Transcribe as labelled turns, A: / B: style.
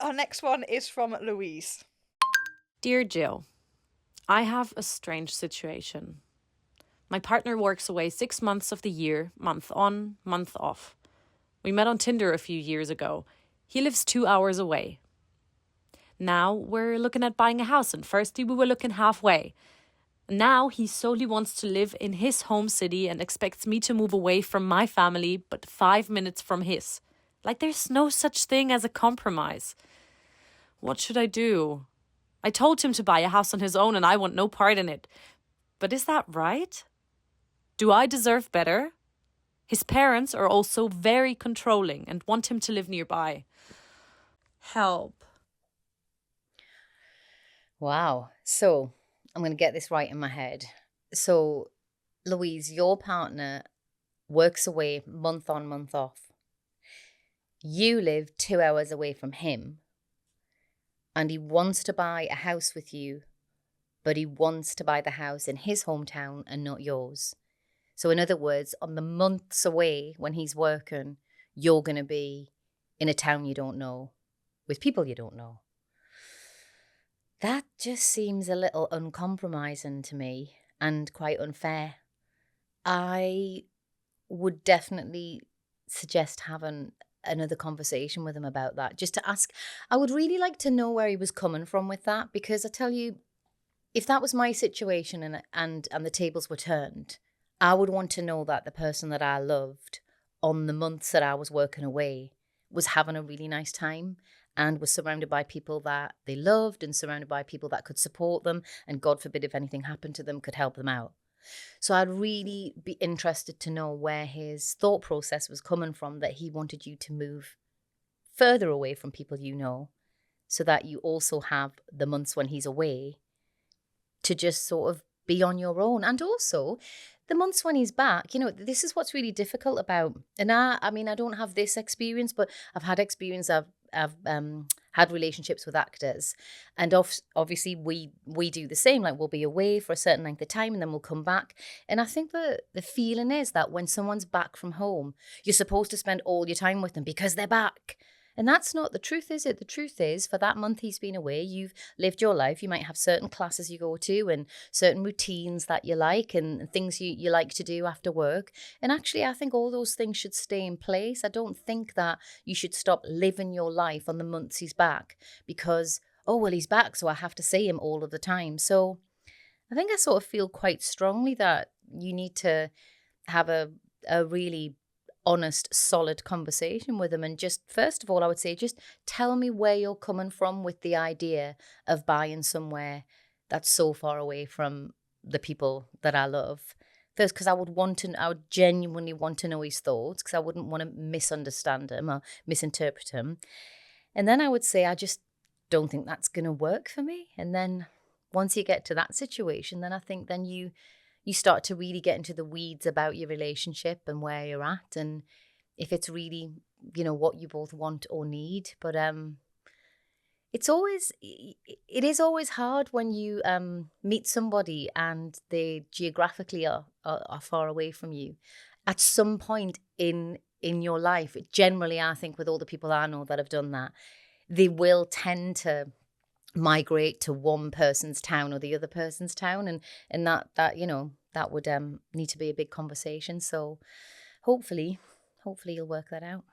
A: Our next one is from Louise.
B: Dear Jill, I have a strange situation. My partner works away 6 months of the year, month on, month off. We met on Tinder a few years ago. He lives 2 hours away. Now we're looking at buying a house, and firstly we were looking halfway. Now he solely wants to live in his home city and expects me to move away from my family, but 5 minutes from his. Like there's no such thing as a compromise. What should I do? I told him to buy a house on his own and I want no part in it. But is that right? Do I deserve better? His parents are also very controlling and want him to live nearby. Help.
C: Wow. So I'm going to get this right in my head. So, Louise, your partner works away month on, month off. You live 2 hours away from him, and he wants to buy a house with you, but he wants to buy the house in his hometown and not yours. So in other words, on the months away when he's working, you're going to be in a town you don't know, with people you don't know. That just seems a little uncompromising to me and quite unfair. I would definitely suggest having another conversation with him about that, just to ask. I would really like to know where he was coming from with that, because I tell you, if that was my situation and the tables were turned, I would want to know that the person that I loved on the months that I was working away was having a really nice time and was surrounded by people that they loved and surrounded by people that could support them, and God forbid if anything happened to them, could help them out. So I'd really be interested to know where his thought process was coming from, that he wanted you to move further away from people you know, so that you also have the months when he's away to just sort of be on your own. And also the months when he's back, this is what's really difficult about, and I mean, I don't have this experience, but I've had experience. I've had relationships with actors, and obviously we do the same. Like, we'll be away for a certain length of time and then we'll come back. And I think the feeling is that when someone's back from home, you're supposed to spend all your time with them because they're back. And that's not the truth, is it? The truth is, for that month he's been away, you've lived your life. You might have certain classes you go to and certain routines that you like, and things you like to do after work. And actually, I think all those things should stay in place. I don't think that you should stop living your life on the months he's back because, oh, well, he's back, so I have to see him all of the time. So I think I sort of feel quite strongly that you need to have a really honest, solid conversation with them. And just, first of all, I would say, just tell me where you're coming from with the idea of buying somewhere that's so far away from the people that I love. First, because I would genuinely want to know his thoughts, because I wouldn't want to misunderstand him or misinterpret him. And then I would say, I just don't think that's going to work for me. And then once you get to that situation, then I think then you start to really get into the weeds about your relationship and where you're at, and if it's really, what you both want or need. But it is always hard when you meet somebody and they geographically are far away from you. At some point in your life, generally, I think with all the people I know that have done that, they will tend to migrate to one person's town or the other person's town, and that that would need to be a big conversation. So hopefully you'll work that out.